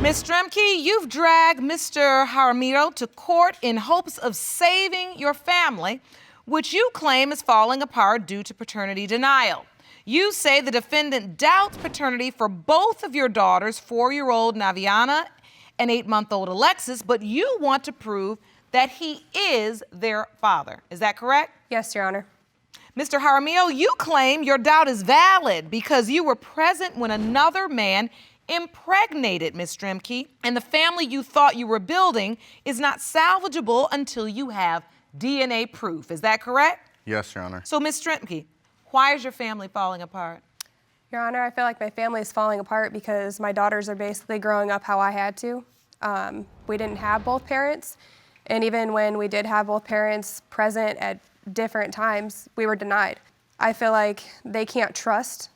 Ms. Strempke, you've dragged Mr. Jaramillo to court in hopes of saving your family, which you claim is falling apart due to paternity denial. You say the defendant doubts paternity for both of your daughters, 4-year-old Naviana and 8-month-old Alexis, but you want to prove that he is their father. Is that correct? Yes, Your Honor. Mr. Jaramillo, you claim your doubt is valid because you were present when another man impregnated Ms. Strempke, and the family you thought you were building is not salvageable until you have DNA proof. Is that correct? Yes, Your Honor. So, Ms. Strempke, why is your family falling apart? Your Honor, I feel like my family is falling apart because my daughters are basically growing up how I had to. We didn't have both parents, and even when we did have both parents present at different times, we were denied. I feel like they can't trust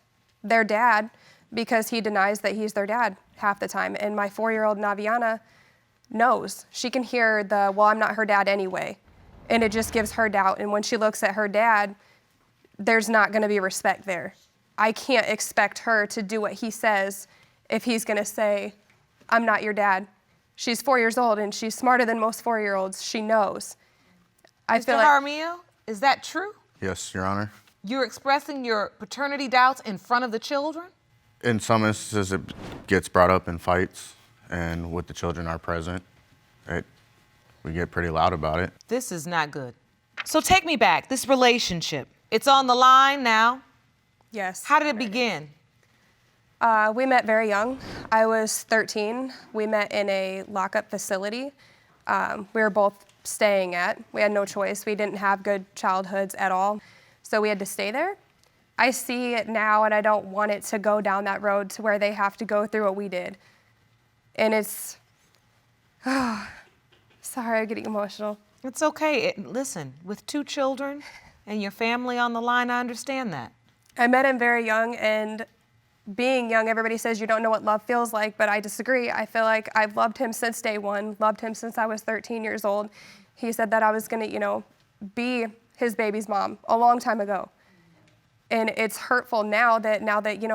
their dad because he denies that he's their dad half the time. And my 4-year-old Naviana knows. She can hear the, well, I'm not her dad anyway. And it just gives her doubt. And when she looks at her dad, there's not gonna be respect there. I can't expect her to do what he says if he's gonna say, I'm not your dad. She's 4 years old and she's smarter than most 4-year-olds. She knows. Mr. Jaramillo, is that true? Yes, Your Honor. You're expressing your paternity doubts in front of the children? In some instances, it gets brought up in fights, and with the children are present, we get pretty loud about it. This is not good. So take me back, this relationship. It's on the line now. Yes. How did it begin? We met very young. I was 13. We met in a lockup facility. We were both staying at. We had no choice. We didn't have good childhoods at all, so we had to stay there. I see it now, and I don't want it to go down that road to where they have to go through what we did. And it's, sorry, I'm getting emotional. It's okay. Listen, with 2 children and your family on the line, I understand that. I met him very young, and being young, everybody says you don't know what love feels like, but I disagree. I feel like I've loved him since day one, loved him since I was 13 years old. He said that I was gonna, be his baby's mom a long time ago. And it's hurtful now that,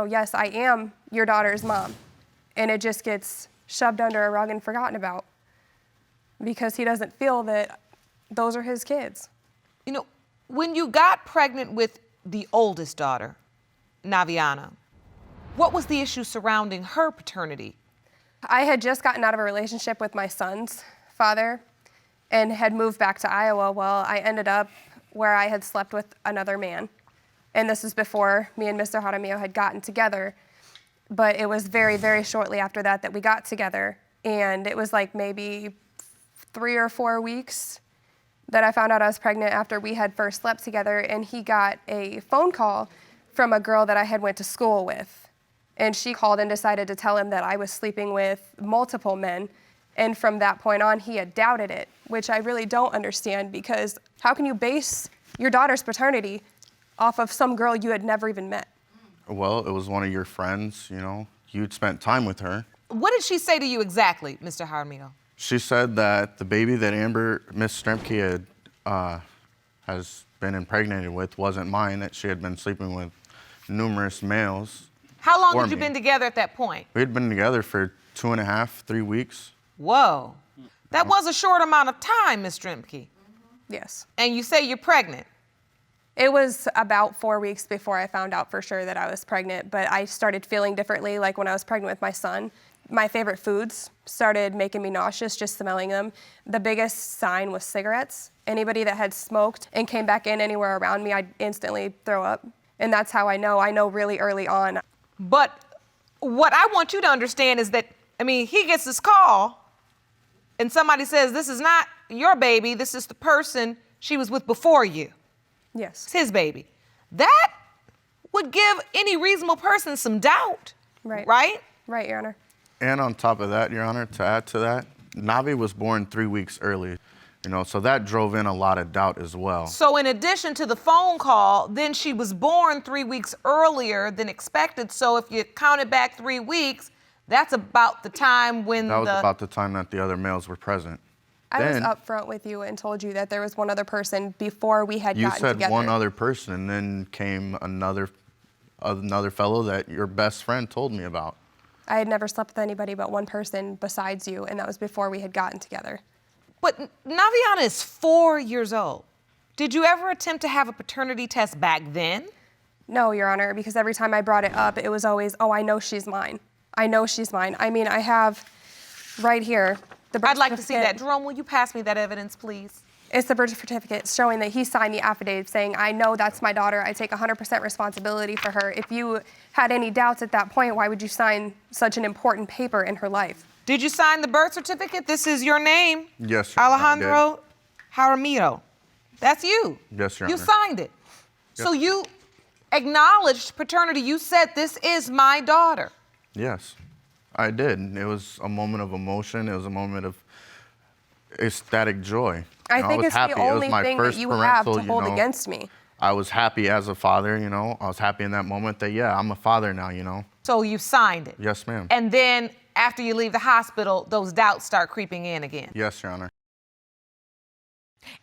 yes, I am your daughter's mom. And it just gets shoved under a rug and forgotten about because he doesn't feel that those are his kids. When you got pregnant with the oldest daughter, Naviana, what was the issue surrounding her paternity? I had just gotten out of a relationship with my son's father and had moved back to Iowa. Well, I ended up where I had slept with another man. And this is before me and Mr. Jaramillo had gotten together. But it was very, very shortly after that we got together. And it was like maybe 3 or 4 weeks that I found out I was pregnant after we had first slept together. And he got a phone call from a girl that I had went to school with. And she called and decided to tell him that I was sleeping with multiple men. And from that point on, he had doubted it, which I really don't understand, because how can you base your daughter's paternity off of some girl you had never even met? Well, it was one of your friends, You'd spent time with her. What did she say to you exactly, Mr. Jaramillo? She said that the baby that Miss Strempke has been impregnated with wasn't mine, that she had been sleeping with numerous males. How long had you been together at that point? We had been together for 2.5, 3 weeks. Whoa. That was a short amount of time, Ms. Strempke. Yes. And you say you're pregnant. It was about 4 weeks before I found out for sure that I was pregnant, but I started feeling differently, like when I was pregnant with my son. My favorite foods started making me nauseous just smelling them. The biggest sign was cigarettes. Anybody that had smoked and came back in anywhere around me, I'd instantly throw up. And that's how I know really early on. But what I want you to understand is that, he gets this call and somebody says, this is not your baby, this is the person she was with before you. Yes. It's his baby. That would give any reasonable person some doubt. Right. Right? Right, Your Honor. And on top of that, Your Honor, to add to that, Navi was born 3 weeks early, so that drove in a lot of doubt as well. So in addition to the phone call, then she was born 3 weeks earlier than expected. So if you counted back 3 weeks, that's about the time when That was about the time that the other males were present. I was upfront with you and told you that there was one other person before we had gotten together. You said one other person, and then came another fellow that your best friend told me about. I had never slept with anybody but one person besides you, and that was before we had gotten together. But Naviana is 4 years old. Did you ever attempt to have a paternity test back then? No, Your Honor, because every time I brought it up, it was always, oh, I know she's mine. I know she's mine. I mean, I have right here the birth I'd like to see certificate. that. Jerome, will you pass me that evidence, please? It's the birth certificate showing that he signed the affidavit saying, I know that's my daughter. I take 100% responsibility for her. If you had any doubts at that point, why would you sign such an important paper in her life? Did you sign the birth certificate? This is your name. Yes, Your Honor, I Alejandro Jaramillo. That's you. Yes, Your You Honor. signed it. So you acknowledged paternity. You said, this is my daughter. Yes, I did. It was a moment of emotion. It was a moment of ecstatic joy. I think was it's happy. the It was only my thing that first you have to parental, hold against me. I was happy as a father, I was happy in that moment that, yeah, I'm a father now, So you signed it. Yes, ma'am. And then after you leave the hospital, those doubts start creeping in again. Yes, Your Honor.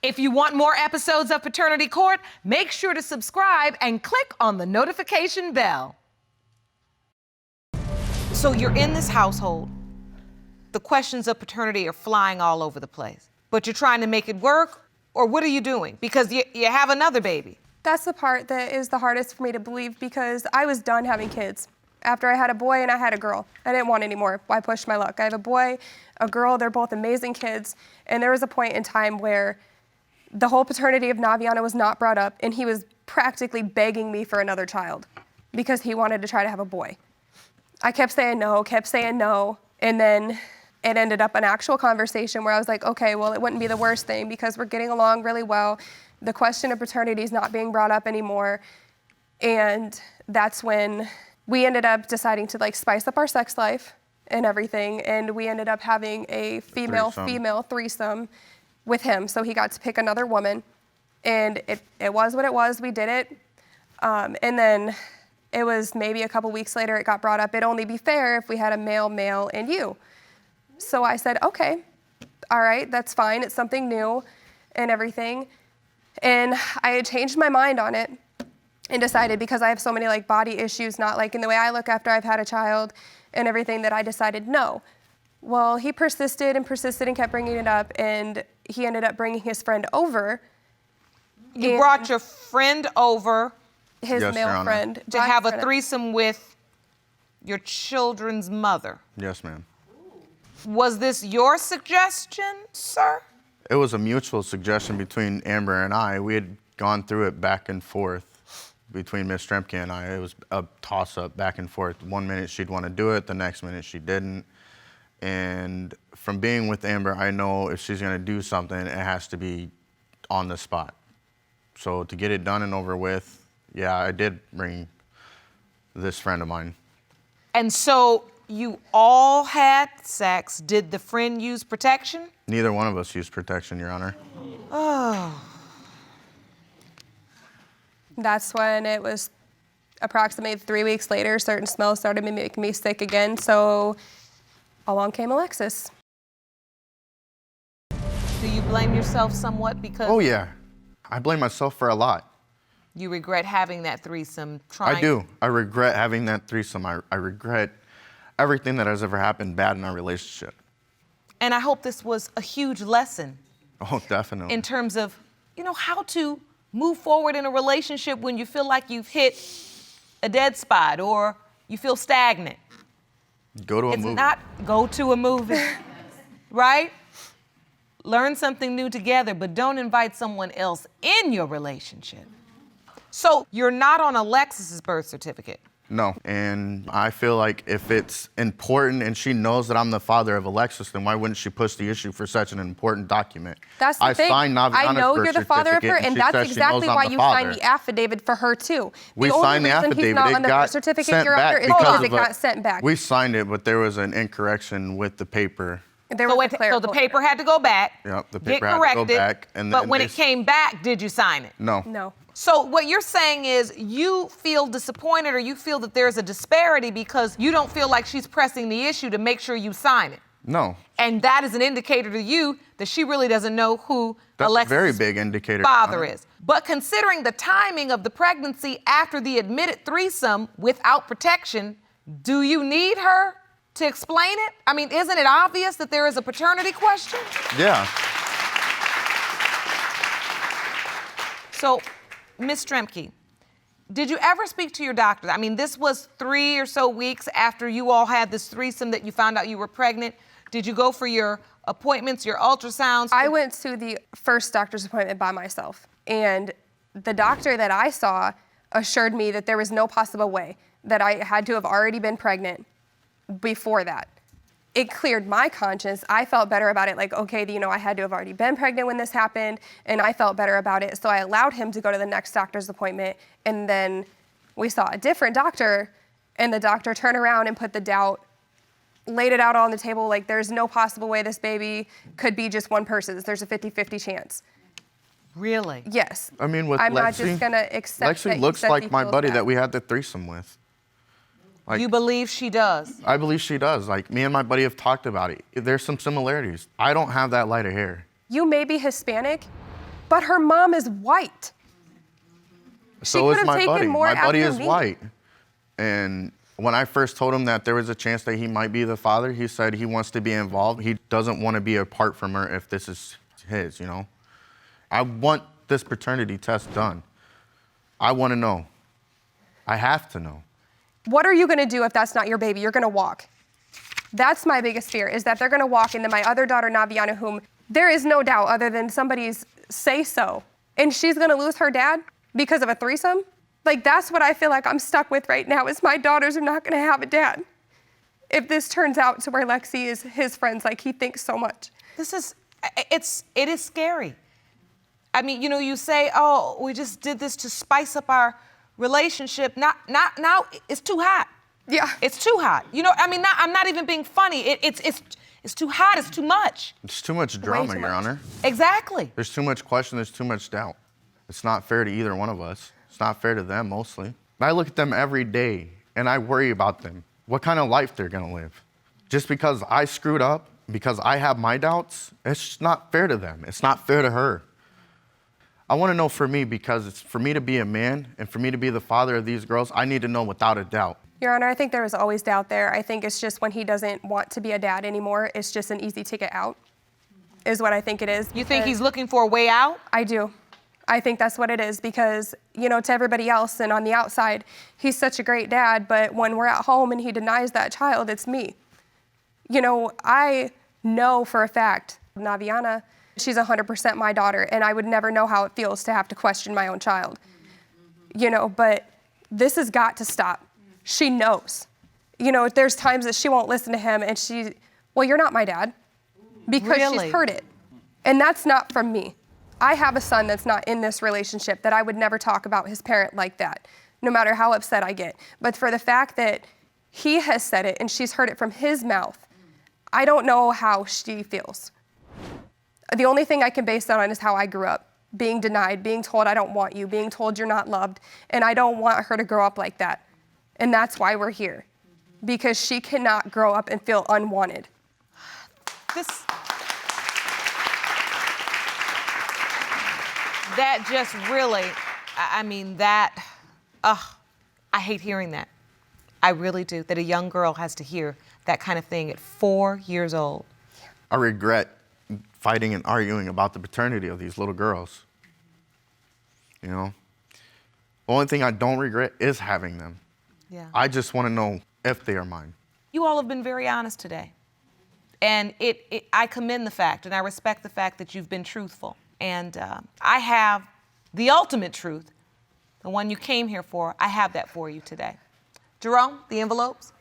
If you want more episodes of Paternity Court, make sure to subscribe and click on the notification bell. So you're in this household. The questions of paternity are flying all over the place. But you're trying to make it work, or what are you doing? Because you have another baby. That's the part that is the hardest for me to believe because I was done having kids. After I had a boy and I had a girl, I didn't want any more. I pushed my luck. I have a boy, a girl, they're both amazing kids. And there was a point in time where the whole paternity of Naviana was not brought up, and he was practically begging me for another child because he wanted to try to have a boy. I kept saying no, and then it ended up an actual conversation where I was like, okay, well, it wouldn't be the worst thing because we're getting along really well. The question of paternity is not being brought up anymore. And that's when we ended up deciding to spice up our sex life and everything. And we ended up having a female-female threesome with him. So he got to pick another woman. And it was what it was. We did it. And then it was maybe a couple weeks later it got brought up. It'd only be fair if we had a male, and you. So I said, okay, all right, that's fine. It's something new and everything. And I had changed my mind on it and decided, because I have so many body issues, not in the way I look after I've had a child and everything, that I decided no. Well, he persisted and kept bringing it up, and he ended up bringing his friend over. You brought your friend over his Yes, Your male Honor. friend. to have a threesome with your children's mother. Yes, ma'am. Was this your suggestion, sir? It was a mutual suggestion between Amber and I. We had gone through it back and forth between Miss Strempke and I. It was a toss-up back and forth. One minute she'd want to do it, the next minute she didn't. And from being with Amber, I know if she's going to do something, it has to be on the spot. So to get it done and over with, yeah, I did bring this friend of mine. And so you all had sex. Did the friend use protection? Neither one of us used protection, Your Honor. Oh. That's when it was approximately 3 weeks later, certain smells started making me sick again, so along came Alexis. Do you blame yourself somewhat because Oh, yeah. I blame myself for a lot. you regret having that threesome? Trying I do. I regret having that threesome. I regret everything that has ever happened bad in our relationship. And I hope this was a huge lesson Oh, definitely. in terms of, how to move forward in a relationship when you feel like you've hit a dead spot or you feel stagnant. Go to a It's movie. not go to a movie, right? Learn something new together, but don't invite someone else in your relationship. So you're not on Alexis's birth certificate. No. And I feel like if it's important and she knows that I'm the father of Alexis, then why wouldn't she push the issue for such an important document? That's the thing. Signed Naviana's I know birth you're the father of her, certificate, and she that's says she exactly knows why I'm the you father. signed the affidavit for her too. We the signed the only reason he's affidavit. not It on the got birth certificate, sent Your Honor, back is because because of it got sent back. We signed it, but there was an incorrection with the paper. There So, was a so the clerical paper error. had to go back. Yep, the get paper had to go corrected, back, and but then when they it came back, did you sign it? No. No. So what you're saying is you feel disappointed or you feel that there's a disparity because you don't feel like she's pressing the issue to make sure you sign it. No. And that is an indicator to you that she really doesn't know who That's Alexis' a very big indicator. father Honor. is. But considering the timing of the pregnancy after the admitted threesome without protection, do you need her? to explain it? I mean, isn't it obvious that there is a paternity question? Yeah. So, Ms. Strempke, did you ever speak to your doctor? I mean, this was 3 or so weeks after you all had this threesome that you found out you were pregnant. Did you go for your appointments, your ultrasounds? I went to the first doctor's appointment by myself, and the doctor that I saw assured me that there was no possible way that I had to have already been pregnant before that. It cleared my conscience. I felt better about it, like, okay, you know, I had to have already been pregnant when this happened, and I felt better about it. So I allowed him to go to the next doctor's appointment, and then we saw a different doctor, and the doctor turned around and put the doubt, laid it out on the table, like, there's no possible way this baby could be just one person's. There's a 50-50 chance. Really? Yes. I mean, with I'm Lexi, not just gonna accept that Lexi he looks says like he my feels buddy bad. that we had the threesome with. Like, You believe she does? I believe she does. Like, me and my buddy have talked about it. There's some similarities. I don't have that light of hair. You may be Hispanic, but her mom is white. So is could've my taken buddy. more My buddy after is me. white. And when I first told him that there was a chance that he might be the father, he said he wants to be involved. He doesn't want to be apart from her if this is his, you know? I want this paternity test done. I want to know. I have to know. What are you gonna do if that's not your baby? You're gonna walk. That's my biggest fear, is that they're gonna walk into my other daughter, Naviana, whom there is no doubt other than somebody's say-so, and she's gonna lose her dad because of a threesome? Like, that's what I feel like I'm stuck with right now, is my daughters are not gonna have a dad. If this turns out to where Lexi is his friends, like he thinks so much. It is scary. I mean, you know, you say, oh, we just did this to spice up our relationship. Now, it's too hot. Yeah. It's too hot. You know, I mean, I'm not even being funny. It's too hot. It's too much. It's too much drama, too Your much. Honor. Exactly. There's too much question. There's too much doubt. It's not fair to either one of us. It's not fair to them, mostly. I look at them every day, and I worry about them. What kind of life they're going to live. Just because I screwed up, because I have my doubts, it's just not fair to them. It's not fair to her. I want to know for me, because it's for me to be a man and for me to be the father of these girls, I need to know without a doubt. Your Honor, I think there was always doubt there. I think it's just when he doesn't want to be a dad anymore, it's just an easy ticket out, is what I think it is. You think because he's looking for a way out? I do. I think that's what it is, because, you know, to everybody else and on the outside, he's such a great dad, but when we're at home and he denies that child, it's me. You know, I know for a fact, Naviana, she's 100% my daughter, and I would never know how it feels to have to question my own child. You know, but this has got to stop. She knows. You know, there's times that she won't listen to him, and well, you're not my dad, because Really? she's heard it. And that's not from me. I have a son that's not in this relationship that I would never talk about his parent like that, no matter how upset I get. But for the fact that he has said it and she's heard it from his mouth, I don't know how she feels. The only thing I can base that on is how I grew up, being denied, being told I don't want you, being told you're not loved, and I don't want her to grow up like that. And that's why we're here, because she cannot grow up and feel unwanted. That just really, I mean, I hate hearing that. I really do, that a young girl has to hear that kind of thing at 4 years old. I regret fighting and arguing about the paternity of these little girls. You know? The only thing I don't regret is having them. Yeah. I just want to know if they are mine. You all have been very honest today. And I commend the fact, and I respect the fact that you've been truthful. And I have the ultimate truth, the one you came here for. I have that for you today. Jerome, the envelopes.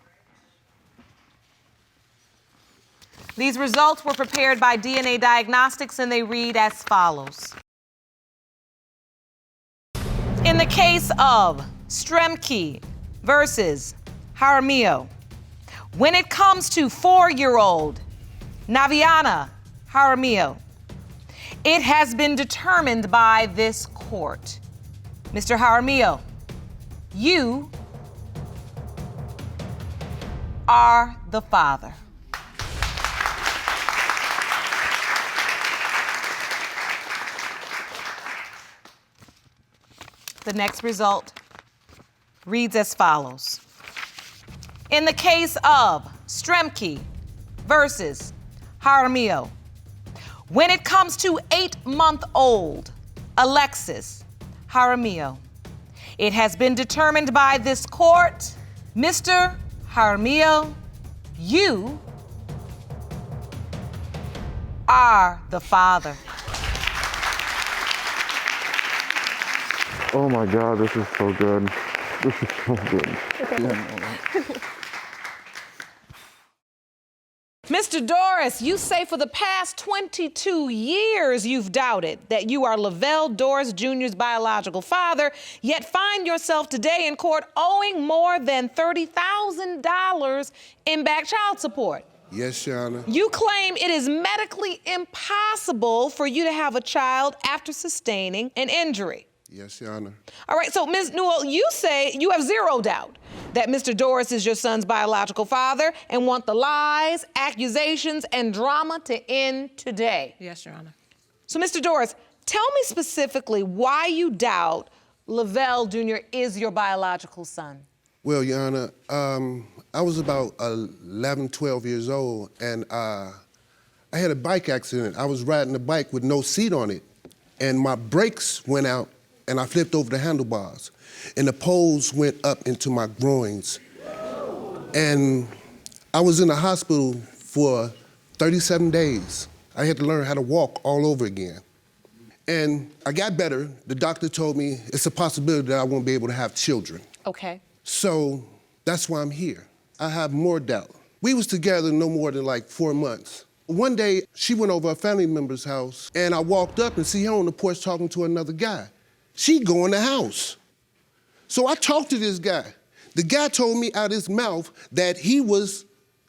These results were prepared by DNA Diagnostics, and they read as follows. In the case of Strempke versus Jaramillo, when it comes to 4-year-old Naviana Jaramillo, it has been determined by this court. Mr. Jaramillo, you are the father. The next result reads as follows. In the case of Strempke versus Jaramillo, when it comes to 8-month-old Alexis Jaramillo, it has been determined by this court, Mr. Jaramillo, you are the father. Oh my God, this is so good. This is so good. Mr. Dorris, you say for the past 22 years you've doubted that you are Lavelle Dorris Jr.'s biological father, yet find yourself today in court owing more than $30,000 in back child support. Yes, Your Honor. You claim it is medically impossible for you to have a child after sustaining an injury. Yes, Your Honor. All right, so Ms. Newell, you say you have zero doubt that Mr. Dorris is your son's biological father and want the lies, accusations, and drama to end today. Yes, Your Honor. So, Mr. Dorris, tell me specifically why you doubt Lavelle Jr. is your biological son. Well, Your Honor, I was about 11, 12 years old, and I had a bike accident. I was riding a bike with no seat on it, and my brakes went out, and I flipped over the handlebars, and the poles went up into my groins. And I was in the hospital for 37 days. I had to learn how to walk all over again. And I got better. The doctor told me it's a possibility that I won't be able to have children. Okay. So that's why I'm here. I have more doubt. We was together no more than like 4 months. One day, she went over a family member's house, and I walked up and see her on the porch talking to another guy. She go in the house. So I talked to this guy. The guy told me out his mouth that he was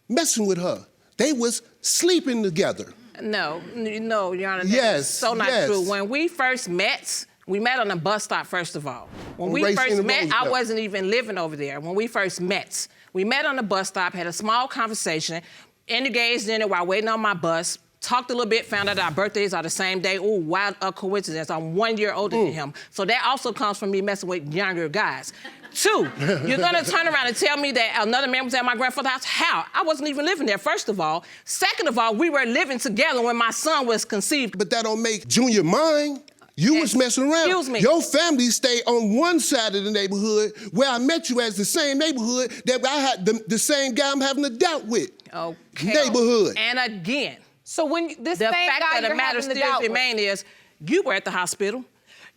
messing with her. They was sleeping together. No, Your Honor, Yes, that's so not yes. true. When we first met, we met on a bus stop, first of all. When we Racing first the met, I Roosevelt. wasn't even living over there. When we first met, we met on a bus stop, had a small conversation, engaged in it while waiting on my bus, talked a little bit, found out our birthdays are the same day. Ooh, wild coincidence. I'm 1 year older than him. So that also comes from me messing with younger guys. 2, you're gonna turn around and tell me that another man was at my grandfather's house? How? I wasn't even living there, first of all. Second of all, we were living together when my son was conceived. But that don't make Junior mine. You was messing around. Excuse me. Your family stayed on one side of the neighborhood where I met you as the same neighborhood that I had the same guy I'm having a doubt with. Okay. Neighborhood. And again, So when this the same fact guy of the you're matter having the still doubt with, remains is you were at the hospital.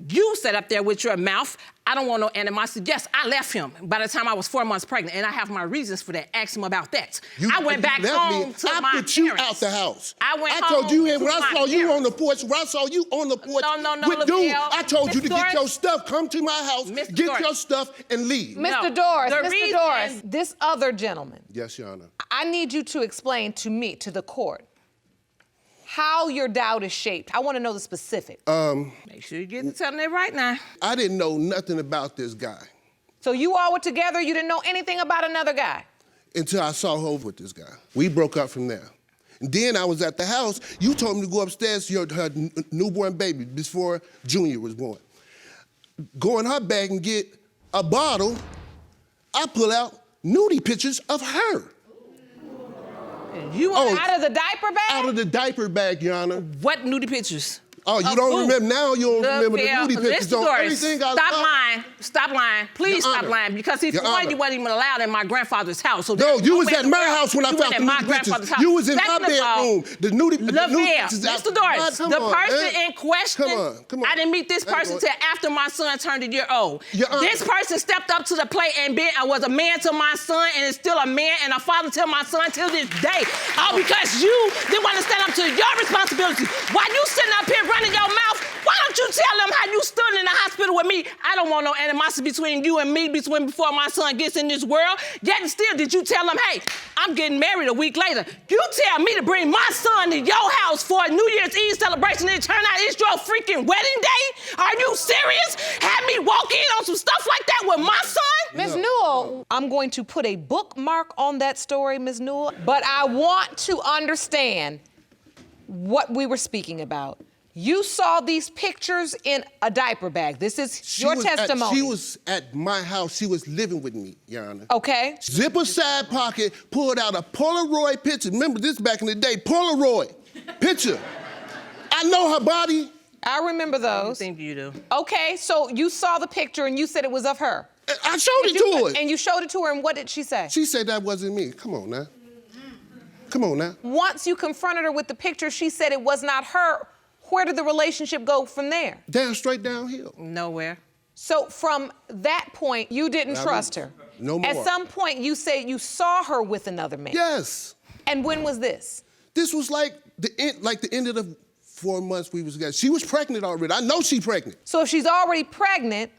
You sat up there with your mouth. I don't want no animosity. Yes, I left him by the time I was 4 months pregnant, and I have my reasons for that. Ask him about that. I went back home to my I put you parents. out the house. I went I told you home when to I my saw you on the parents. porch, when I saw you on the porch No, with dude, Lavelle. I told you to Mr. get your Dorris. stuff, come to my house, Mr. get Dorris. your stuff, and leave. Mr. No, Dorris, the Mr. reason- Dorris, this other gentleman, Yes, Your Honor. I need you to explain to me, to the court, how your doubt is shaped. I want to know the specifics. Make sure you get to telling it right now. I didn't know nothing about this guy So you all were together, you didn't know anything about another guy? until I saw her with this guy. We broke up from there. And then I was at the house. You told me to go upstairs to her newborn baby before Junior was born. Go in her bag and get a bottle. I pull out nudie pictures of her. You Oh, Out of the diaper bag? Out of the diaper bag, Your Honor. what nudie pictures? Oh, you Of don't who? remember now? You don't remember the Lavelle, nudie pictures Mr. on Dorris, everything I stop love. lying. Stop lying. Please Your stop Honor. lying. Because he, Your for one, Honor. you wasn't even allowed in my grandfather's house. So No, there's you no was way at in the my world house when I you found went the at my nudie grandfather's pictures. house. You was in my Second of all, bedroom. The nudie Lavelle, pictures out- Mr. Dorris, God, come the on, person man. in question, Come on. I didn't meet this Hang person on. till after my son turned a year old. Your Honor. This person stepped up to the plate and was a man to my son and is still a man and a father to my son till this day. All because you didn't want to stand up to your responsibility. While you sitting up here running your mouth, why don't you tell them how you stood in the hospital with me? I don't want no animosity between you and me before my son gets in this world. Yet and still, did you tell them, hey, I'm getting married a week later. You tell me to bring my son to your house for a New Year's Eve celebration and it turn out it's your freaking wedding day? Are you serious? Have me walk in on some stuff like that with my son? Ms. Newell, I'm going to put a bookmark on that story, Ms. Newell, but I want to understand what we were speaking about. You saw these pictures in a diaper bag. This is your testimony. She was at my house. She was living with me, Your Honor. Okay. Zipper side pocket, pulled out a Polaroid picture. Remember this back in the day, Polaroid picture. I know her body. I remember those. I think you do. Okay, so you saw the picture and you said it was of her. I showed it to her. And you showed it to her, and what did she say? She said that wasn't me. Come on now. Come on now. Once you confronted her with the picture, she said it was not her. Where did the relationship go from there? Down, straight downhill. Nowhere. So from that point, you didn't trust her. No more. At some point, you said you saw her with another man. Yes. And when was this? This was like the end of the 4 months we was together. She was pregnant already. I know she's pregnant. So if she's already pregnant,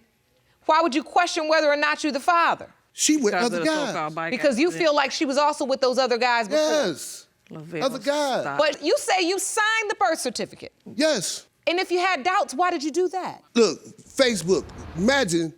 why would you question whether or not you're the father? She with Because other of the guys. so-called bike Because you accident. feel like she was also with those other guys before. Yes. Lavelle, Other guys. stop. But you say you signed the birth certificate. Yes. And if you had doubts, why did you do that? Look, Facebook. Imagine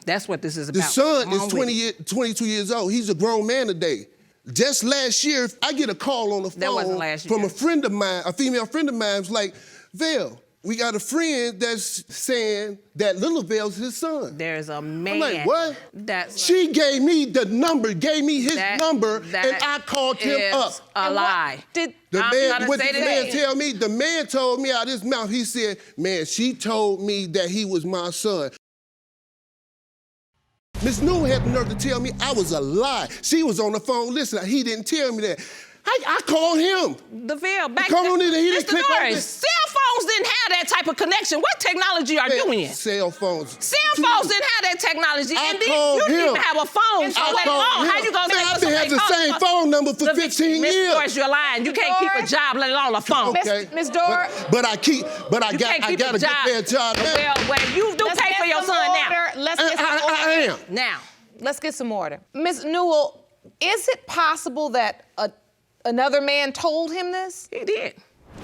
That's what this is the about. son Come on is with it. 22 years old. He's a grown man today. Just last year, I get a call on the That wasn't phone last from year. a friend of mine, a female friend of mine, was like, Vale, we got a friend that's saying that Little Vale's his son. There's a man. I'm like, what? That's She gave me the number, gave me his That- number, that and I called him is up. a And lie. Did The I'm man, gonna what say did the that man again. tell me? The man told me out of his mouth, he said, man, she told me that he was my son. Miss Newell had the nerve to tell me I was a lie. She was on the phone listening. He didn't tell me that. I called him. The Ville back Come then. on in and he didn't Mr. click on Dorris, this. cell phones didn't have that type of connection. What technology are you in? Cell phones. Cell phones didn't have that technology. I and then called you didn't him. even have a phone. So I later called on, him. how you gonna Man, say I've been having the same phone number for 15 Mr. years. Dorris, you're lying. You can't keep a Dorris. job, let alone a phone. Okay. Miss Dora. But I You can't keep got a to get their job now. Well, you do Let's pay get for your some son now. order. Let's get some order. I am. Now. Let's get some order. Ms. Newell, is it possible that another man told him this? He did.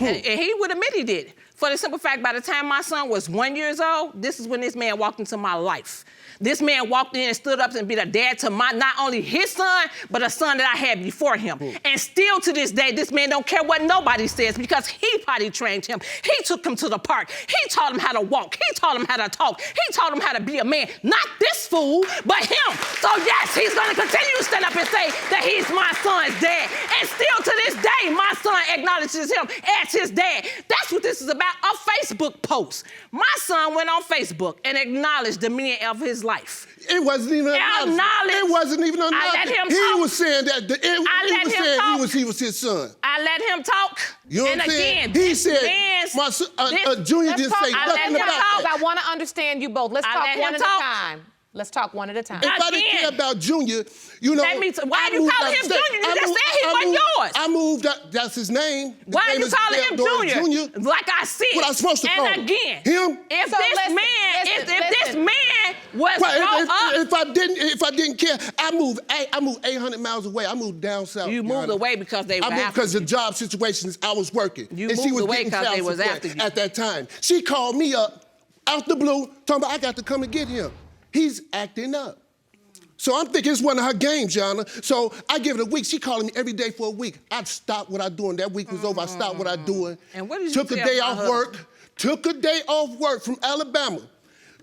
And he would admit he did. For the simple fact, by the time my son was 1 year old, this is when this man walked into my life. This man walked in and stood up and be the dad to not only his son, but a son that I had before him. And still to this day, this man don't care what nobody says because he potty trained him. He took him to the park. He taught him how to walk. He taught him how to talk. He taught him how to be a man. Not this fool, but him. So yes, he's gonna continue to stand up and say that he's my son's dad. And still to this day, my son acknowledges him as his dad. That's what this is about, a Facebook post. My son went on Facebook and acknowledged the meaning of his life. It wasn't even Acknowledge. It wasn't even I let acknowledged. him He talk. was saying that he was his son. I let him talk. You know and what I'm saying? again, He this said, man's- my son, this- Junior Let's didn't talk- say I let nothing him about talk. that. I want to understand you both. Let's I talk let one him at talk. a time. Let's talk one at a time. If I didn't Again. care about Junior, you know. Let me why I you moved calling out him of state. Junior? You I just moved- said he I wasn't moved- yours. I moved out, that's his name. His Why name you is calling Dorris him Junior? Junior. Like I said. What I supposed to call him? And again, Him? if So this listen, man, listen, if this listen. man was Right, brought up, if I didn't care, I moved 800 miles away. I moved down south. you Your moved Honor. away because they were I moved after because you. of job situations I was working. You and she moved was away getting 'cause they child was support after you. at that time. She called me up out the blue, talking about I got to come and get him. He's acting up. So I'm thinking it's one of her games, Your Honor. So I give it a week. She calling me every day for a week. I'd stop what I'm doing. That week was over. I stopped what I'm doing. And what did you Took a tell day my off husband? work. Took a day off work from Alabama.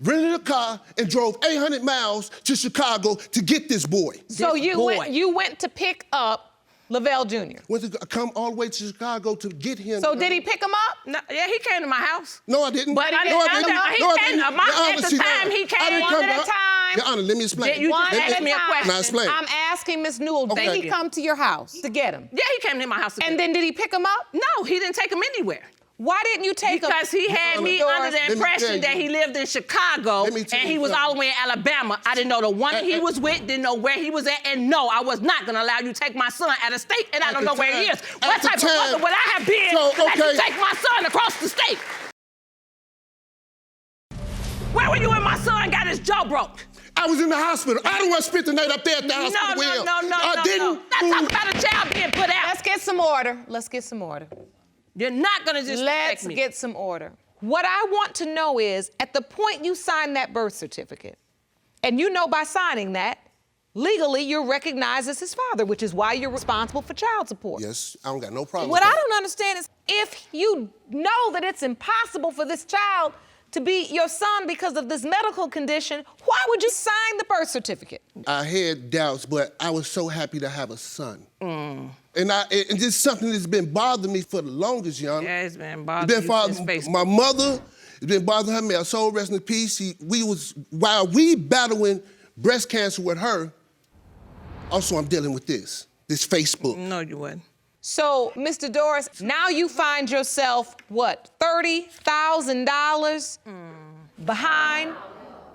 Rented a car and drove 800 miles to Chicago to get this boy. So This you boy. went to pick up Lavelle Jr. Went to come all the way to Chicago to get him. So did he pick him up? No, yeah, he came to my house. No, I didn't. But no, I I didn't- didn't. he No, I came- didn't. my- Your Honor, at the see, time, he I came didn't one come at a out- time. Your Honor, let me explain. You just One asked at me a question. Now explain. I'm asking Miss Newell, Okay. did he come to your house to get him? Yeah, he came to my house. And then did he pick him up? No, he didn't take him anywhere. Why didn't you take him? Because he had me Doris, under the let me impression tell that you. he lived in Chicago Let me tell and you he was something. all the way in Alabama. I didn't know the woman he was with, didn't know where he was at, and no, I was not gonna allow you to take my son out of state, and I At don't the know where he time- is. at What the type of time- mother would I have been So, to let you okay. take my son across the state? Where were you when my son got his jaw broke? I was in the hospital. I don't want to spend the night up there at the hospital with him. No. I didn't. Let's talk about a child being put out. Let's get some order. Let's get some order. You're not gonna just Let's me. get some order. What I want to know is, at the point you signed that birth certificate, and you know by signing that, legally you're recognized as his father, which is why you're responsible for child support. Yes, I don't got no problem What with I that. don't understand is if you know that it's impossible for this child to be your son because of this medical condition, why would you sign the birth certificate? I had doubts, but I was so happy to have a son. And it's something that's been bothering me for the longest, Yana. Yeah, it's been bothering you since Facebook. My mother, it's been bothering her. May her soul rest in peace. While we battling breast cancer with her, also I'm dealing with this Facebook. No, you wouldn't. So, Mr. Dorris, now you find yourself, what, $30,000 behind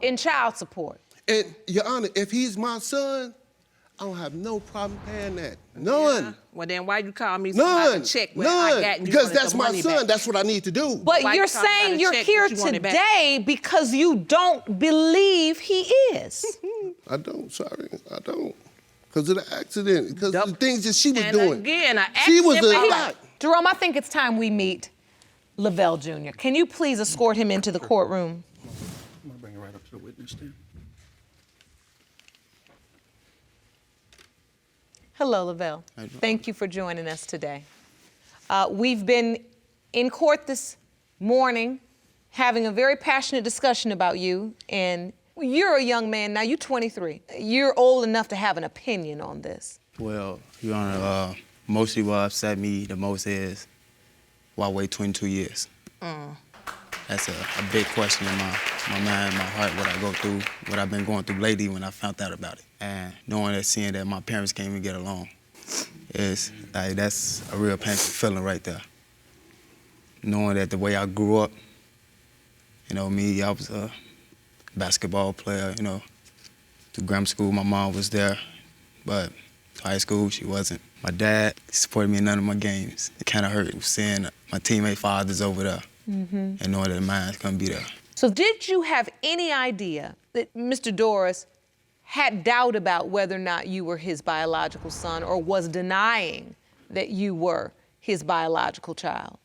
in child support. And, Your Honor, if he's my son, I don't have no problem paying that. None. Yeah. Well, then why you call me somebody None. to check where I got and you Because wanted that's the my money son. back? That's what I need to do. But Why you're you talking about saying a you're check here that you wanted back? today because you don't believe he is. I don't, sorry. I don't. Because of the accident. Because of the things that she was And doing. again, an She was accident, a but lot. Jerome, I think it's time we meet Lavelle Jr. Can you please escort him into the courtroom? I'm gonna bring it right up to the witness stand. Hello, Lavelle. Thank you for joining us today. We've been in court this morning having a very passionate discussion about you, and you're a young man now, you're 23. You're old enough to have an opinion on this. Well, Your Honor, mostly what upset me the most is why wait 22 years? That's a big question in my mind, my heart, what I go through, what I've been going through lately when I found out about it. And knowing that, seeing that my parents can't even get along, is like, that's a real painful feeling right there. Knowing that the way I grew up, you know, me, I was a basketball player, you know. To grammar school, my mom was there, but to high school, she wasn't. My dad supported me in none of my games. It kind of hurt seeing my teammate fathers over there and knowing that mine's gonna be there. So did you have any idea that Mr. Dorris had doubt about whether or not you were his biological son or was denying that you were his biological child?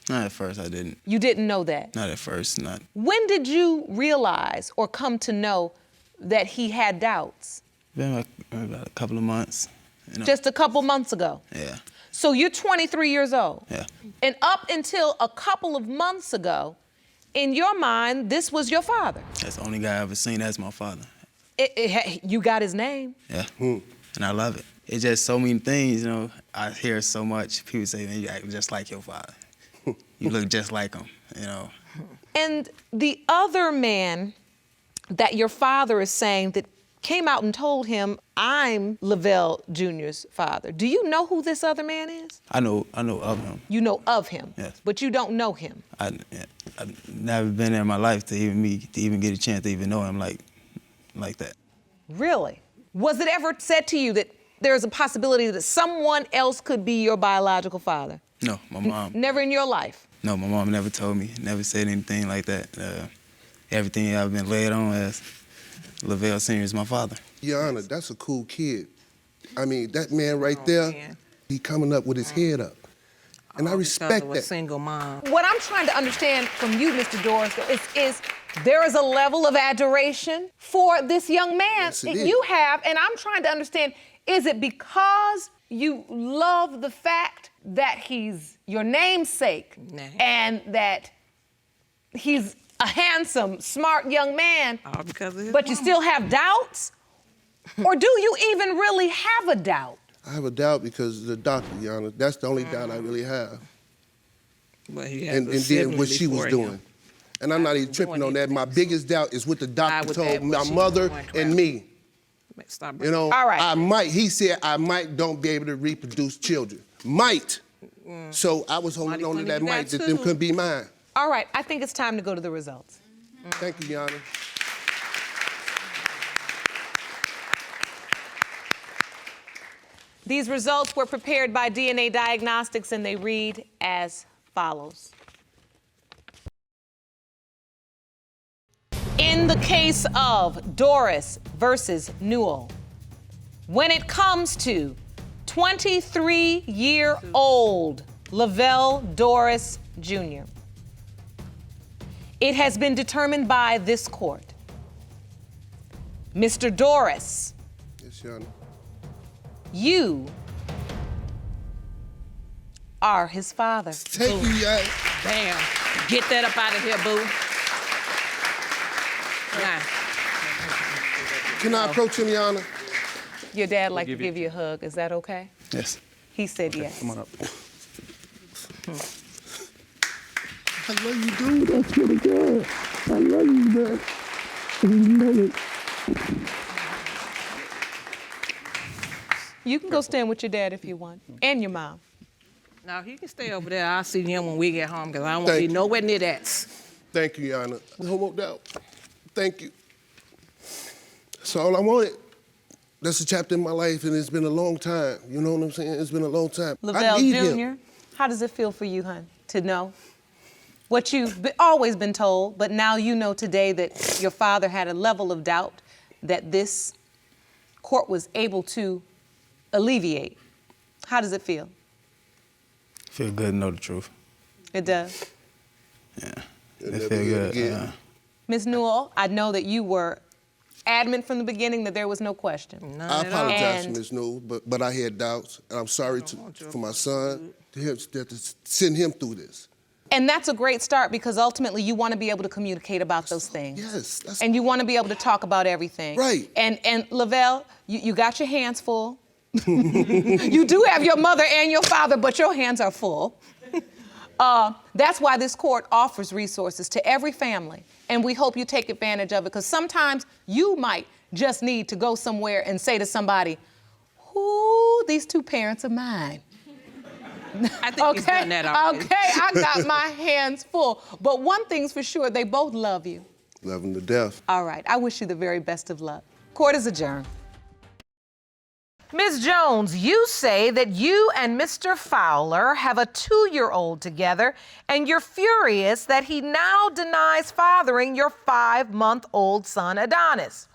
Not at first, I didn't. You didn't know that? Not at first, not. When did you realize or come to know that he had doubts? Been like about a couple of months. You know? Just a couple months ago? Yeah. So you're 23 years old? Yeah. And up until a couple of months ago, in your mind, this was your father? That's the only guy I ever seen as my father. You got his name? Yeah. And I love it. It's just so many things, you know. I hear so much. People say, man, you act just like your father. You look just like him, you know. And the other man that your father is saying that came out and told him, I'm Lavelle Jr.'s father. Do you know who this other man is? I know of him. You know of him? Yes. But you don't know him? I've never been in my life to even get a chance to even know him like that. Really? Was it ever said to you that there's a possibility that someone else could be your biological father? No, my mom. Never in your life? No, my mom never told me, never said anything like that. Everything I've been laid on as Lavelle Sr. is my father. Your Honor, that's a cool kid. I mean, that man right there, man. he coming up with his head up. And I respect Because of a that. single mom. What I'm trying to understand from you, Mr. Dorris, is there is a level of adoration for this young man Yes, it that is. you have, and I'm trying to understand, is it because you love the fact that he's your namesake Nah. and that he's a handsome, smart young man, All because of his but you mama. still have doubts? Or do you even really have a doubt? I have a doubt because of the doctor, Your Honor. That's the only doubt I really have. But he has And a then sibling what she was before doing. him. And I'm not even tripping on that. My biggest doubt is what the doctor would told add what my she mother was and doing. me. Stop You know, All right. he said I might don't be able to reproduce children. Might. So I was holding Mighty on to funny that you might got that them two. couldn't be mine. All right, I think it's time to go to the results. Thank you, Your Honor. These results were prepared by DNA Diagnostics and they read as follows. In the case of Dorris versus Newell, when it comes to 23-year-old Lavelle Dorris Jr., it has been determined by this court. Mr. Dorris Yes, Yes, Your Honor. You are his father. Thank you, Your Honor. Bam. Get that up out of here, boo. Now, Can I approach him, Your Honor? Your dad like to give you a hug. Is that okay? Yes. He said yes. Come on up. I love you, dude. I swear to God. I love you, man. You know it. You can go stand with your dad if you want, and your mom. now he can stay over there. I'll see him when we get home because I don't want to Thank be you. nowhere near that. Thank you, Your Honor. No doubt. Thank you. That's all I wanted. That's a chapter in my life, and it's been a long time. You know what I'm saying? It's been a long time. I Lavelle need Jr., him. how does it feel for you, hon, to know what you've always been told, but now you know today that your father had a level of doubt that this court was able to alleviate? How does it feel? Feel good to know the truth. It does. Yeah. You'll It never feel hear it good. again. Ms. Newell, I know that you were adamant from the beginning that there was no question. I apologize, And- Ms. Newell, but I had doubts, and I'm sorry for my son to send him through this. And that's a great start because ultimately you want to be able to communicate about those things. Yes, that's And you want to be able to talk about everything. Right. And Lavelle, you got your hands full. You do have your mother and your father, but your hands are full. That's why this court offers resources to every family. And we hope you take advantage of it because sometimes you might just need to go somewhere and say to somebody, ooh, these two parents are mine. I think he's done that already. Okay, I got my hands full. But one thing's for sure, they both love you. love him to death. All right, I wish you the very best of luck. Court is adjourned. Ms. Jones, you say that you and Mr. Fowler have a 2-year-old together, and you're furious that he now denies fathering your 5-month-old son, Adonis.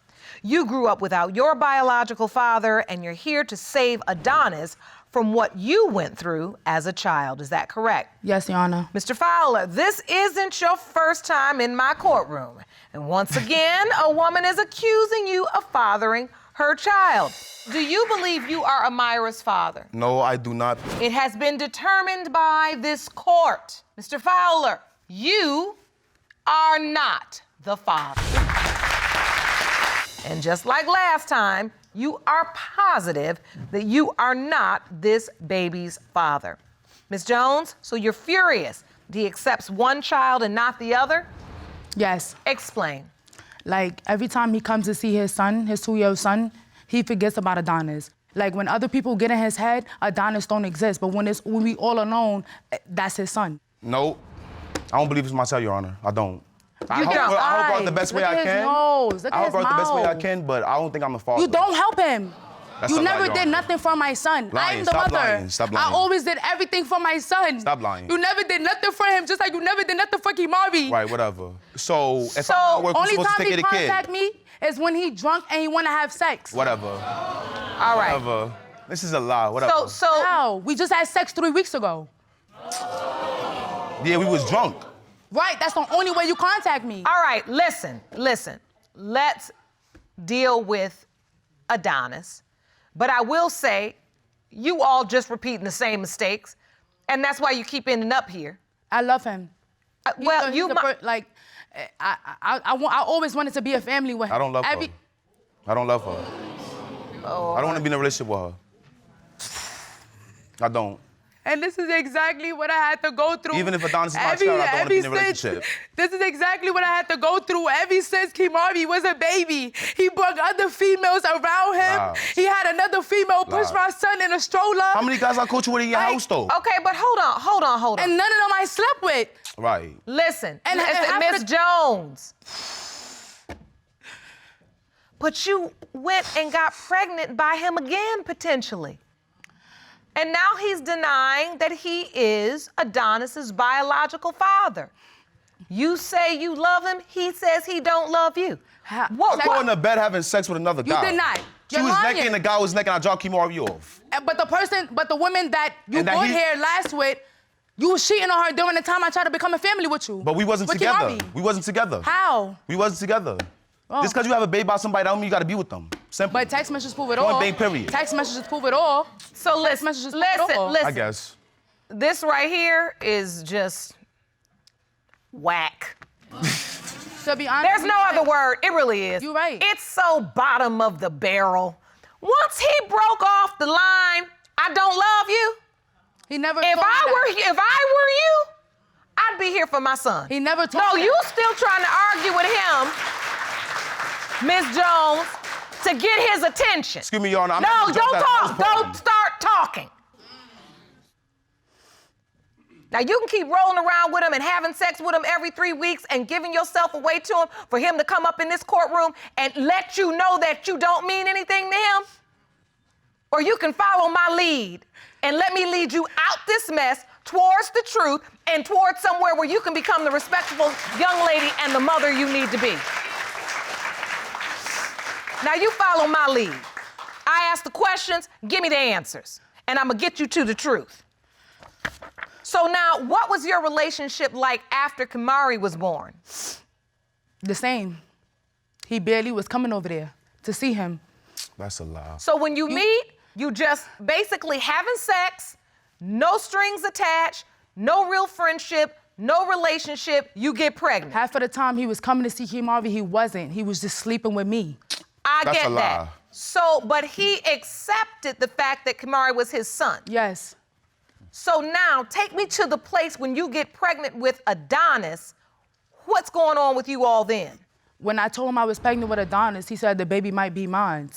You grew up without your biological father, and you're here to save Adonis from what you went through as a child. Is that correct? Yes, Your Honor. Mr. Fowler, this isn't your first time in my courtroom. And once again, a woman is accusing you of fathering her child. Do you believe you are Amira's father? No, I do not. It has been determined by this court. Mr. Fowler, you are not the father. And just like last time, you are positive that you are not this baby's father. Ms. Jones, so you're furious that he accepts one child and not the other? Yes. Explain. Like, every time he comes to see his son, his 2-year-old son, he forgets about Adonis. Like, when other people get in his head, Adonis don't exist. But when we all alone, that's his son. No, I don't believe it's my child, Your Honor. I don't. I hope don't? out the best way I can. Look I at hope his out the best way I mouth. can, but I don't think I'm a father. You don't help him. That's You a lie, never Your did Honor. nothing for my son. Lying. I'm the Stop mother. lying. Stop lying. I always did everything for my son. Stop lying. You never did nothing for him, just like you never did nothing for Kimari. Right, whatever. So if So, I'm at work, who's Only supposed to time take he care of the kid? contact me is when he drunk and he want to have sex. Whatever. All right. Whatever. This is a lie. Whatever. So How? We just had sex 3 weeks ago. Yeah, we was drunk. Right, that's the only way you contact me. all right, listen. Let's deal with Adonis. But I will say, you all just repeating the same mistakes, and that's why you keep ending up here. I love him. Well, He's you the might. I always wanted to be a family with him. I don't love her. I don't love her. Oh, I don't want to be in a relationship with her. I don't. And this is exactly what I had to go through. Even if Adonis is my child, I don't want to be in a relationship. This is exactly what I had to go through ever since Kimari was a baby. He brought other females around him. Wow. He had another female push Wow. my son in a stroller. How many guys I coach you with in your house, though? Okay, but hold on. And none of them I slept with. Right. Listen, And Miss Jones. But you went and got pregnant by him again, potentially. And now he's denying that he is Adonis's biological father. You say you love him, he says he don't love you. I'm going to bed having sex with another You guy. did not. She You're was lying. necking, the guy was necking, I dropped Kimari off. But the woman that you And that got he- here last with, you was cheating on her during the time I tried to become a family with you. But we wasn't With together. Kimari. We wasn't together. How? We wasn't together. Oh. Just because you have a baby by somebody, don't mean you got to be with them. Simple. But text messages prove it Point all. blank, period. Text messages prove it all. So Text listen, messages prove it all. listen. I guess. This right here is just whack. To be honest, There's no other word. It really is. You're right. It's so bottom of the barrel. Once he broke off the line, I don't love you. He never. If told me that. I were you, I'd be here for my son. He never told No, me you that. still trying to argue with him, Miss Jones, to get his attention. Excuse me, Your Honor. I'm No, not the judge don't at talk. this point. Don't start talking. Now, you can keep rolling around with him and having sex with him every 3 weeks and giving yourself away to him for him to come up in this courtroom and let you know that you don't mean anything to him. Or you can follow my lead and let me lead you out this mess towards the truth and towards somewhere where you can become the respectable young lady and the mother you need to be. Now, you follow my lead. I ask the questions, give me the answers, and I'm gonna get you to the truth. So now, what was your relationship like after Kamari was born? The same. He barely was coming over there to see him. That's a lie. So when you meet, you just basically having sex, no strings attached, no real friendship, no relationship, you get pregnant. Half of the time he was coming to see Kamari, he wasn't. He was just sleeping with me. I That's get a lie. that. So, but he accepted the fact that Kamari was his son. Yes. So now, take me to the place when you get pregnant with Adonis. What's going on with you all then? When I told him I was pregnant with Adonis, he said the baby might be mine.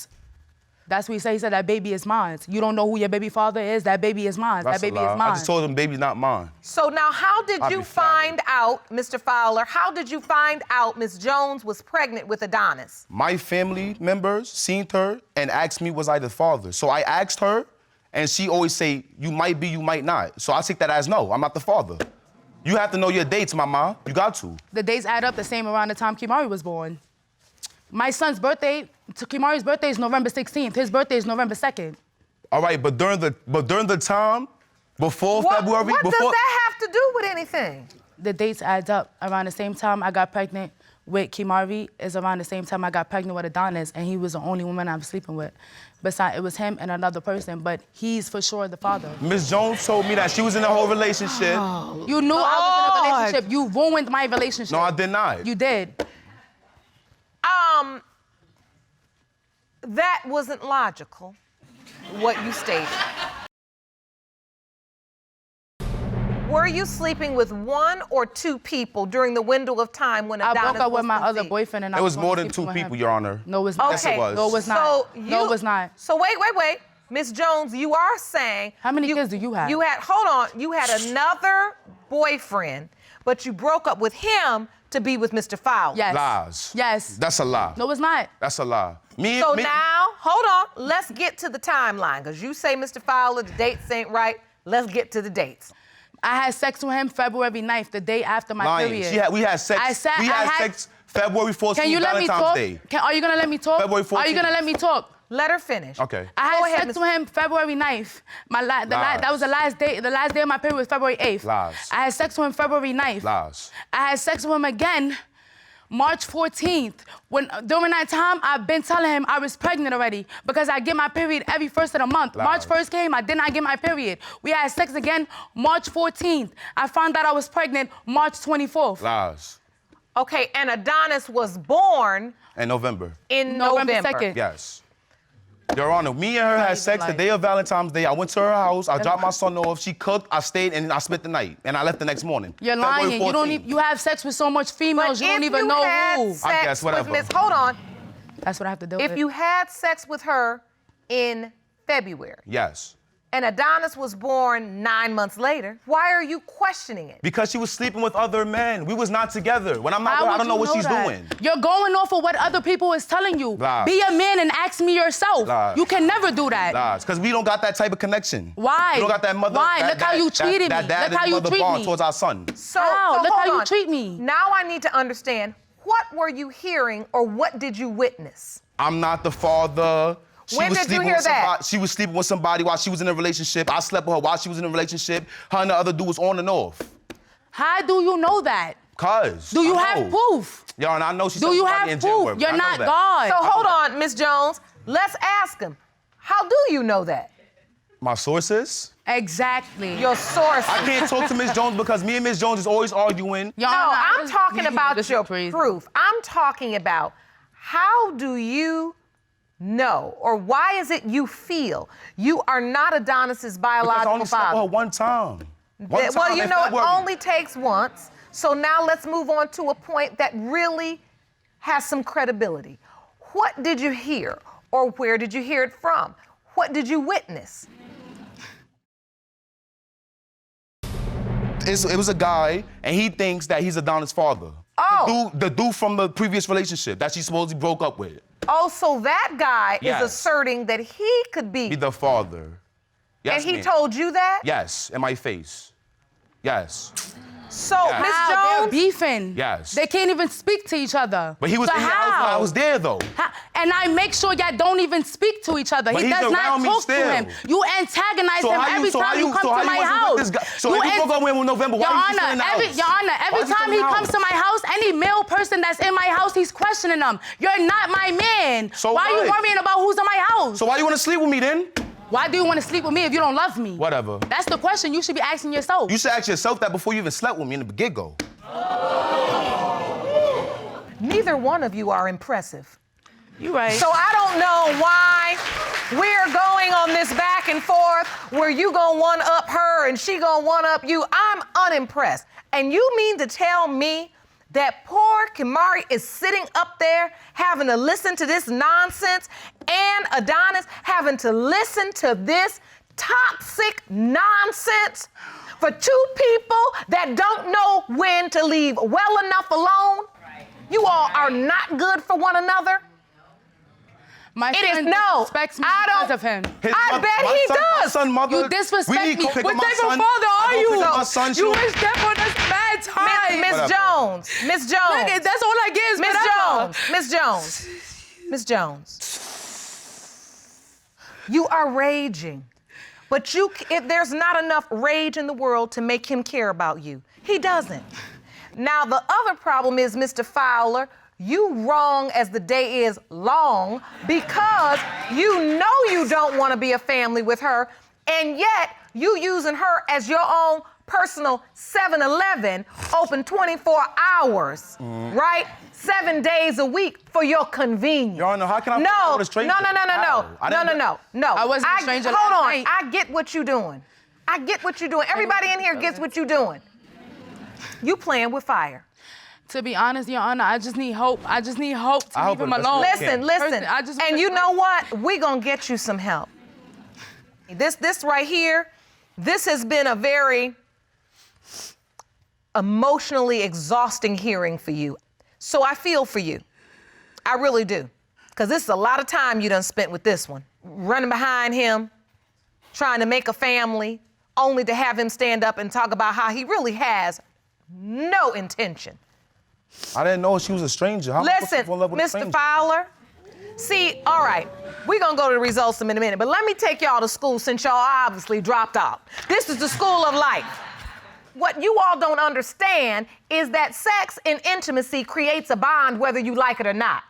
That's what he said. He said that baby is mine. You don't know who your baby father is? That baby is mine. That's that baby a lie. is mine. I just told him baby's not mine. So now, how did I'd you be flattered. find out, Mr. Fowler, how did you find out Miss Jones was pregnant with Adonis? My family members seen her and asked me was I the father. So I asked her, and she always say, you might be, you might not. So I take that as no, I'm not the father. You have to know your dates, mama. You got to. The dates add up the same around the time Kamari was born. My son's birthday, Kamari's birthday is November 16th. His birthday is November 2nd. All right, but during the time before February, What does before that have to do with anything? The dates add up. Around the same time I got pregnant with Kamari is around the same time I got pregnant with Adonis, and he was the only woman I was sleeping with. Besides, it was him and another person, but he's for sure the father. Ms. Jones told me that she was in a whole relationship. You knew I was in a relationship. You ruined my relationship. No, I did not. You did. That wasn't logical, what you stated. Were you sleeping with one or two people during the window of time when Adonis I broke up with was my other conceived? boyfriend, and I It was only more than sleeping 2 with him. people, Your Honor. No, it was not. Yes, it was. No, it was not. So No, it was not. So wait. Miss Jones, you are saying... How many kids do you have? Hold on, you had another boyfriend, but you broke up with him to be with Mr. Fowler. Yes. Lies. Yes. That's a lie. No, it's not. That's a lie. So now, hold on, let's get to the timeline, because you say, Mr. Fowler, the dates ain't right. Let's get to the dates. I had sex with him February 9th, the day after my Lying. period. We had sex. Sex February 14th, Can you let me Valentine's talk? Day. Are you gonna let me talk? February Are you 14th. gonna let me talk? Let her finish. Okay. I Go had ahead, sex with him February 9th. That was the last day. The last day of my period was February 8th. Lies. I had sex with him February 9th. Lies. I had sex with him again March 14th. During that time, I've been telling him I was pregnant already because I get my period every first of the month. Lies. March 1st came, I did not get my period. We had sex again March 14th. I found out I was pregnant March 24th. Lies. Okay, and Adonis was born In November. in November November. 2nd. Yes. Your Honor, me and her had sex the day of Valentine's Day. I went to her house. I dropped my son off. She cooked. I stayed and I spent the night. And I left the next morning. You're February lying. You don't 14th. you have sex with so much females, you don't even know who. I guess, whatever. Hold on. That's what I have to do with. If you had sex with her in February Yes. and Adonis was born 9 months later, why are you questioning it? Because she was sleeping with other men. We was not together. When I'm not there, I don't know what she's doing. You're going off of what other people is telling you. Lies. Be a man and ask me yourself. Lies. You can never do that. Lies. Because we don't got that type of connection. Why? We don't got that mother. Why? That, Look how you treated that me. dad Look how and you mother treat bond me. towards our son. So Look hold how you on. treat me. Now I need to understand, what were you hearing or what did you witness? I'm not the father. When did you sleeping hear with that? somebody, she was sleeping with somebody while she was in a relationship. I slept with her while she was in a relationship. Her and the other dude was on and off. How do you know that? Cause. Do you I have know. proof? Yo, and I know she's Do you somebody have in jail proof? with me. You're I know not that. God. So hold on, Miss Jones. Let's ask him, how do you know that? My sources? Exactly. Your sources. I can't talk to Miss Jones because me and Miss Jones is always arguing. Your No, Honor, I'm talking about your crazy. proof. I'm talking about how do you know, or why is it you feel you are not Adonis's Because I biological only slept with father? her one time. Well, you in know, it February. only takes once. So now let's move on to a point that really has some credibility. What did you hear, or where did you hear it from? What did you witness? It was a guy, and he thinks that he's Adonis' father. Oh. The dude from the previous relationship that she supposedly broke up with. Oh, so that guy Yes. is asserting that he could be. Be the father. Yes, And he ma'am. told you that? Yes, in my face. Yes. So, Yes. Miss How? They're Jones, beefing. Yes. They can't even speak to each other. But he was So in the house when I how? was there, though. And I make sure y'all don't even speak to each other. But He he's does not around me talk still. to him. You antagonize him every time you come to my house. With this guy? So if you broke up with him in November, why Your are you still Honor, in the house? Your Honor, Why every is he time still he in the comes to house? my house, any male person that's in my house, he's questioning them. You're not my man. So why are you what? worrying about who's in my house? So why you want to sleep with me then? Why do you want to sleep with me if you don't love me? Whatever. That's the question you should be asking yourself. You should ask yourself that before you even slept with me in the get-go. neither one of you are impressive. You right. So I don't know why we're going on this back and forth where you gonna one-up her and she gonna one-up you. I'm unimpressed. And you mean to tell me that poor Kimari is sitting up there having to listen to this nonsense and Adonis having to listen to this toxic nonsense for two people that don't know when to leave well enough alone? You all are not good for one another. My It son is no. disrespects me I because don't. of him. I bet he My does. son, mother, You disrespect we need me. to pick What up my type son. of father are I go you? pick up my son, You sure. wish that for this bad time. Miss Whatever. Jones. Miss Jones. Look, that's all I get is Miss whatever. Jones. Miss Jones. Miss Jones. You are raging, but there's not enough rage in the world to make him care about you. He doesn't. Now, the other problem is, Mr. Fowler, you wrong as the day is long because you know you don't want to be a family with her, and yet you using her as your own personal 7-Eleven, open 24 hours, right? 7 days a week for your convenience. Your Honor, how can I No, fuck with a stranger? no. How? No. I wasn't a stranger Hold last on. night. I get what you're doing. I get what you're doing. Everybody in here gets what you're doing. You playing with fire. To be honest, Your Honor, I just need hope. I just need hope to I leave hope him it- alone. Listen. I just And you know what? We're going to get you some help. This right here, this has been a very emotionally exhausting hearing for you. So I feel for you. I really do. Because this is a lot of time you done spent with this one. Running behind him, trying to make a family, only to have him stand up and talk about how he really has no intention. I didn't know she was a stranger. How am I supposed to Listen, fall in love with a Mr. stranger? Fowler, see, all right, we're gonna go to the results in a minute, but let me take y'all to school since y'all obviously dropped out. This is the school of life. What you all don't understand is that sex and intimacy creates a bond whether you like it or not.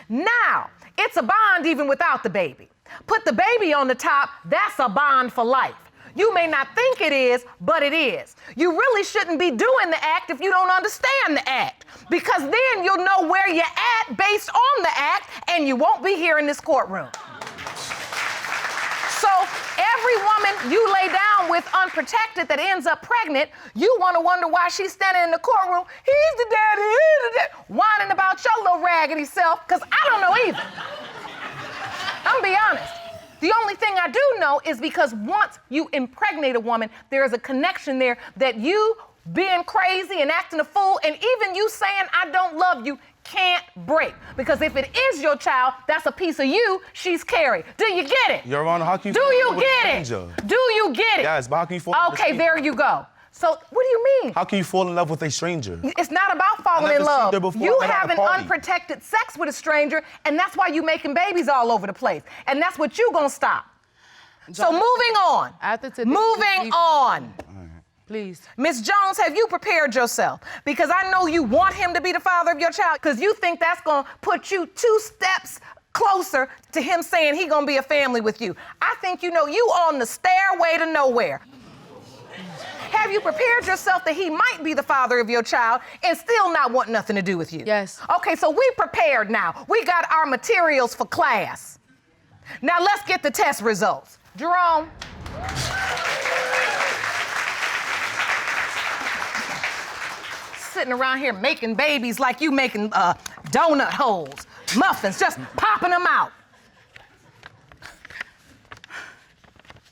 Now, it's a bond even without the baby. Put the baby on the top, that's a bond for life. You may not think it is, but it is. You really shouldn't be doing the act if you don't understand the act, because then you'll know where you're at based on the act, and you won't be here in this courtroom. So every woman you lay down with unprotected that ends up pregnant, you want to wonder why she's standing in the courtroom. He's the daddy, whining about your little raggedy self, because I don't know either. I'm gonna be honest. The only thing I do know is because once you impregnate a woman, there is a connection there that you being crazy and acting a fool, and even you saying I don't love you, can't break. Because if it is your child, that's a piece of you she's carried. Do you get it? Your Honor, how can you Do fall in you love with a get it? stranger? Do you get it? Yes, but how can you fall in love with a Okay, stranger? there you go. So what do you mean? How can you fall in love with a stranger? It's not about falling never in seen love. her before. You I met her at a having party. unprotected sex with a stranger, and that's why you making babies all over the place. And that's what you gonna stop. So moving on. After today, Moving on. Please. Miss Jones, have you prepared yourself? Because I know you want him to be the father of your child, because you think that's gonna put you 2 steps closer to him saying he gonna be a family with you. I think you know you on the stairway to nowhere. Have you prepared yourself that he might be the father of your child and still not want nothing to do with you? Yes. Okay, so we prepared now. We got our materials for class. Now let's get the test results. Jerome. Sitting around here making babies like you making donut holes, muffins, just popping them out.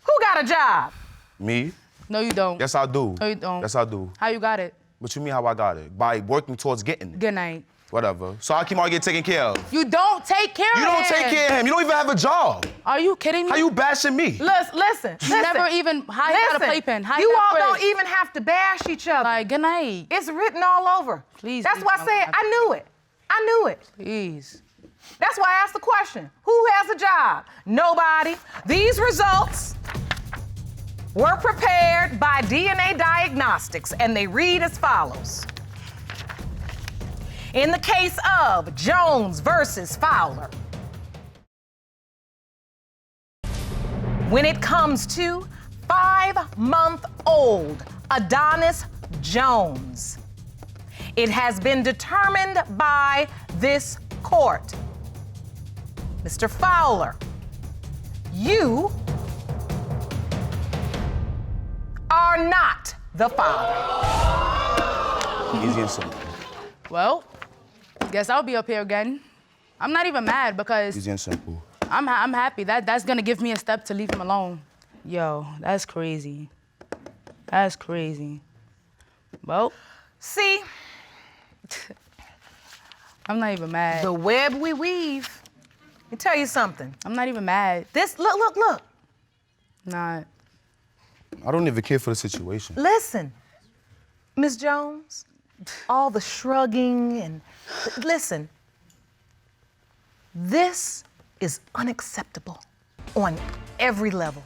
Who got a job? Me? No, you don't. Yes, I do. No, you don't. Yes, I do. How you got it? What you mean how I got it? By working towards getting it. Good night. Whatever. So how can I get taken care of? You don't take care of You him. don't take care of him. You don't even have a job. Are you kidding me? How you bashing me? Listen. You never even, how you got a playpen? How You got all bread? don't even have to bash each other. Like, good night. It's written all over. Please. That's why I said I knew it. I knew it. Please. That's why I asked the question. Who has a job? Nobody. These results were prepared by DNA Diagnostics, and they read as follows. In the case of Jones versus Fowler, when it comes to 5-month-old Adonis Jones, it has been determined by this court. Mr. Fowler, you are not the father. Easy and simple. Well, guess I'll be up here again. I'm not even mad because Easy and simple. I'm happy. That's gonna give me a step to leave him alone. Yo, that's crazy. That's crazy. Well, See, I'm not even mad. the web we weave. Let me tell you something. I'm not even mad. This, look. Not. I don't even care for the situation. Listen, Miss Jones, all the shrugging and listen, this is unacceptable on every level.